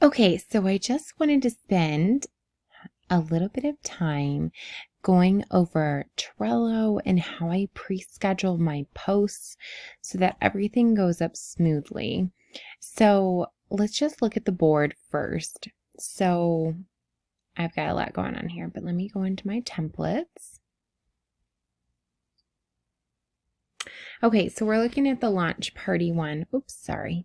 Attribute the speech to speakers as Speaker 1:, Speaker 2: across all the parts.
Speaker 1: Okay, so I just wanted to spend a little bit of time going over Trello and how I pre-schedule my posts so that everything goes up smoothly. So let's just look at the board first. So I've got a lot going on here, but let me go into my templates. Okay, so we're looking at the launch party one. Oops, sorry.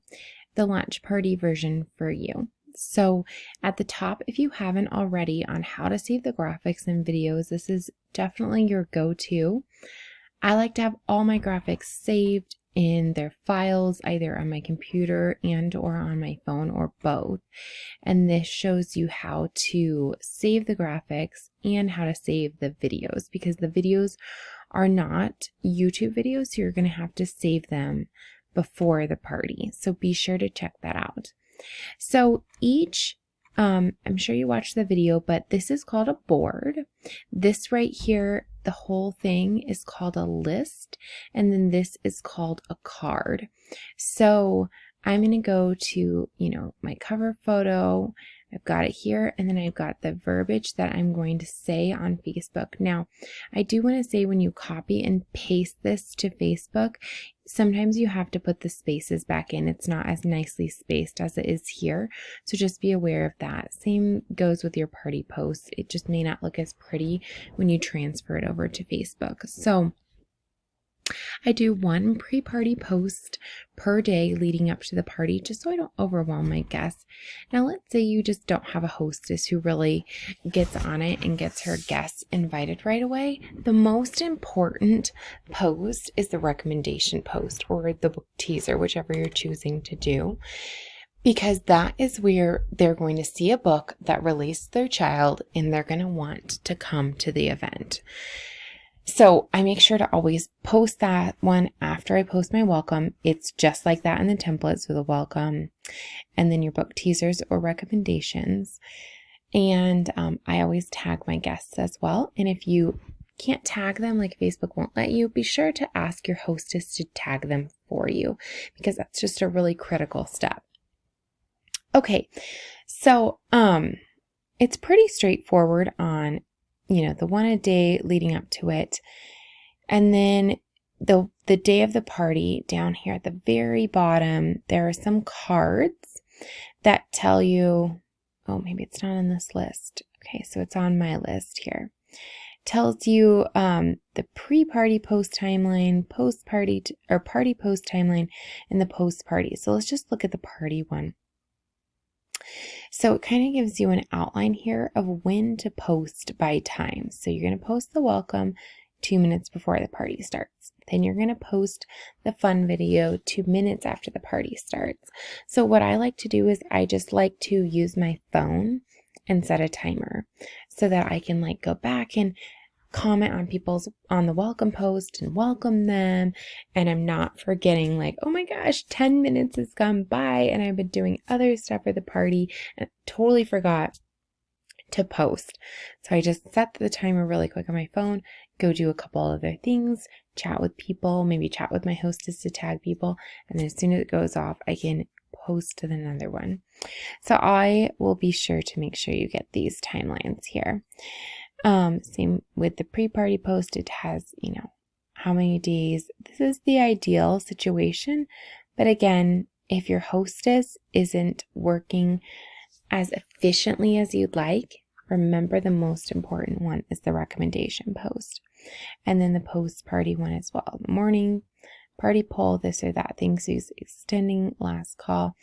Speaker 1: The launch party version for you. So at the top, if you haven't already on how to save the graphics and videos, this is definitely your go-to. I like to have all my graphics saved in their files, either on my computer and or on my phone or both. And this shows you how to save the graphics and how to save the videos, because the videos are not YouTube videos, so you're going to have to save them before the party. So be sure to check that out. So each, I'm sure you watched the video, but this is called a board. This right here, the whole thing is called a list, and then this is called a card. So I'm going to go to, my cover photo. I've got it here, and then I've got the verbiage that I'm going to say on Facebook. Now, I do want to say when you copy and paste this to Facebook, sometimes you have to put the spaces back in. It's not as nicely spaced as it is here, so just be aware of that. Same goes with your party posts. It just may not look as pretty when you transfer it over to Facebook. So I do one pre-party post per day leading up to the party, just so I don't overwhelm my guests. Now, let's say you just don't have a hostess who really gets on it and gets her guests invited right away. The most important post is the recommendation post or the book teaser, whichever you're choosing to do, because that is where they're going to see a book that relates to their child and they're going to want to come to the event. So I make sure to always post that one after I post my welcome. It's just like that in the templates with a welcome and then your book teasers or recommendations. And I always tag my guests as well. And if you can't tag them, like Facebook won't let you, be sure to ask your hostess to tag them for you, because that's just a really critical step. Okay, so it's pretty straightforward on the one a day leading up to it. And then the day of the party, down here at the very bottom, there are some cards that tell you, oh, maybe it's not on this list. Okay, so it's on my list here. Tells you the pre-party post timeline, post-party or party post timeline, and the post-party. So let's just look at the party one. So it kind of gives you an outline here of when to post by time. So you're going to post the welcome 2 minutes before the party starts. Then you're going to post the fun video 2 minutes after the party starts. So what I like to do is I just like to use my phone and set a timer so that I can go back and comment on the welcome post and welcome them, and I'm not forgetting oh my gosh, 10 minutes has gone by and I've been doing other stuff for the party and totally forgot to post. So I just set the timer really quick on my phone, go do a couple other things, chat with people, maybe chat with my hostess to tag people, and then as soon as it goes off, I can post to another one. So I will be sure to make sure you get these timelines here. Same with the pre-party post. It has, how many days. This is the ideal situation. But again, if your hostess isn't working as efficiently as you'd like, remember the most important one is the recommendation post. And then the post-party one as well. The morning party poll, this or that thing. So extending last call.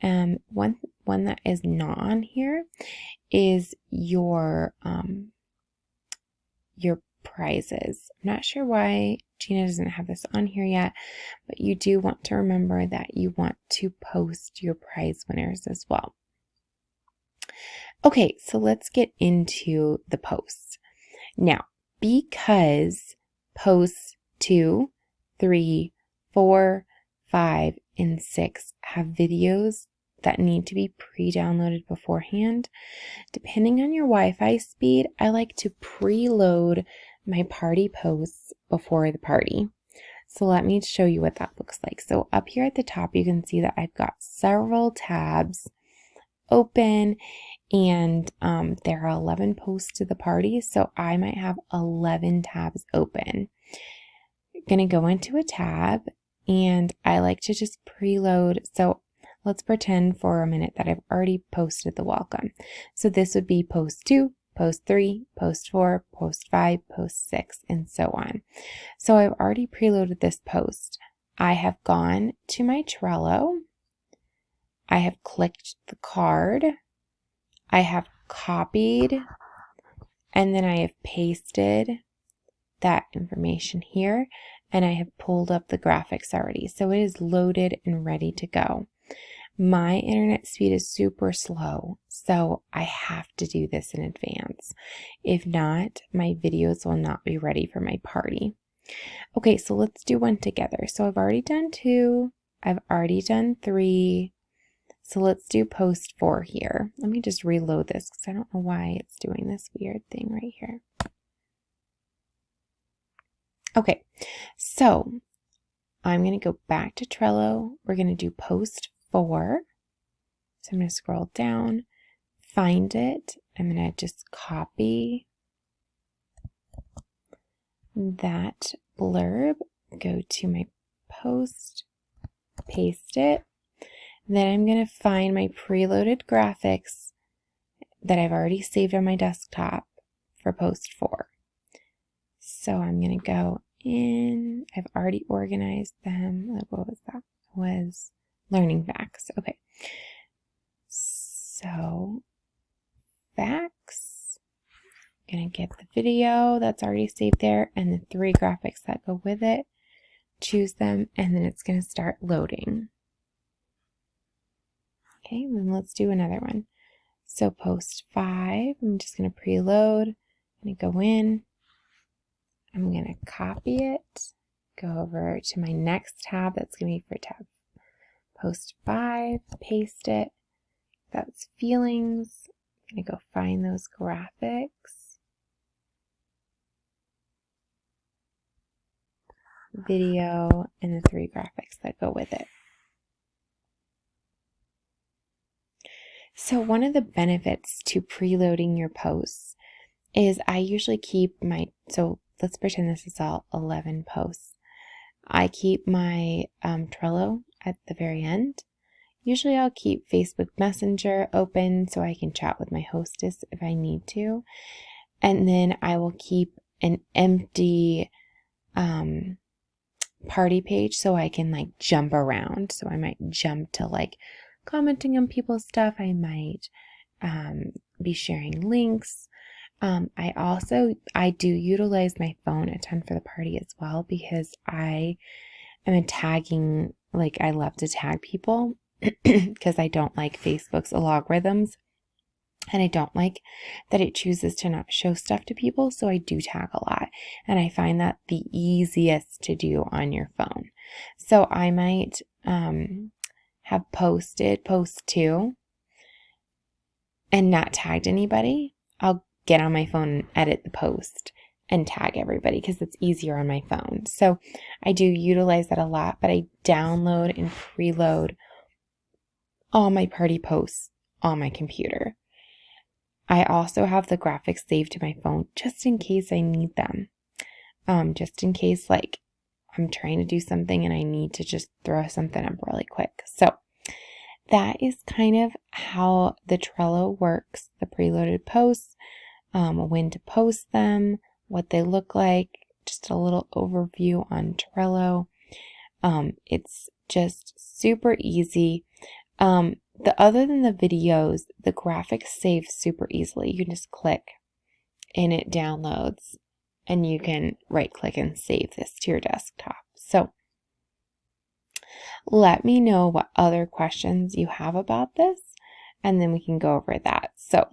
Speaker 1: One that is not on here is your prizes. I'm not sure why Gina doesn't have this on here yet, but you do want to remember that you want to post your prize winners as well. Okay, so let's get into the posts. Now, because posts 2, 3, 4, 5, and 6 have videos that need to be pre-downloaded beforehand, depending on your Wi-Fi speed, I like to preload my party posts before the party. So let me show you what that looks like. So up here at the top, you can see that I've got several tabs open, and there are 11 posts to the party, so I might have 11 tabs open. I'm going to go into a tab, and I like to just preload. So let's pretend for a minute that I've already posted the welcome. So this would be post 2, post 3, post 4, post 5, post 6, and so on. So I've already preloaded this post. I have gone to my Trello. I have clicked the card. I have copied, and then I have pasted that information here, and I have pulled up the graphics already. So it is loaded and ready to go. My internet speed is super slow, so I have to do this in advance. If not, my videos will not be ready for my party. Okay, so let's do one together. So I've already done 2. I've already done 3. So let's do post 4 here. Let me just reload this because I don't know why it's doing this weird thing right here. Okay, so I'm going to go back to Trello. We're going to do post 4. So I'm going to scroll down, find it. I'm going to just copy that blurb, go to my post, paste it. Then I'm going to find my preloaded graphics that I've already saved on my desktop for post 4. So I'm going to go in. I've already organized them. What was that? It was learning facts. Okay. So facts. I'm going to get the video that's already saved there and the 3 graphics that go with it. Choose them, and then it's going to start loading. Okay, then let's do another one. So post 5, I'm just going to preload. I'm going to go in. I'm going to copy it, go over to my next tab. That's going to be for tab post 5, paste it. That's feelings. I'm going to go find those graphics. Video, and the 3 graphics that go with it. So one of the benefits to preloading your posts is I usually keep so let's pretend this is all 11 posts. I keep my Trello at the very end. Usually I'll keep Facebook Messenger open so I can chat with my hostess if I need to. And then I will keep an empty party page so I can jump around. So I might jump to commenting on people's stuff. I might be sharing links. I do utilize my phone a ton for the party as well because I am a tagging, I love to tag people because I don't like Facebook's algorithms, and I don't like that it chooses to not show stuff to people, so I do tag a lot, and I find that the easiest to do on your phone. So I might have posted post 2 and not tagged anybody. I'll get on my phone and edit the post and tag everybody because it's easier on my phone. So I do utilize that a lot, but I download and preload all my party posts on my computer. I also have the graphics saved to my phone just in case I need them. Just in case I'm trying to do something and I need to just throw something up really quick. So that is kind of how the Trello works, the preloaded posts. When to post them, what they look like, just a little overview on Trello. It's just super easy. Other than the videos, the graphics save super easily. You can just click and it downloads, and you can right click and save this to your desktop. So let me know what other questions you have about this, and then we can go over that. So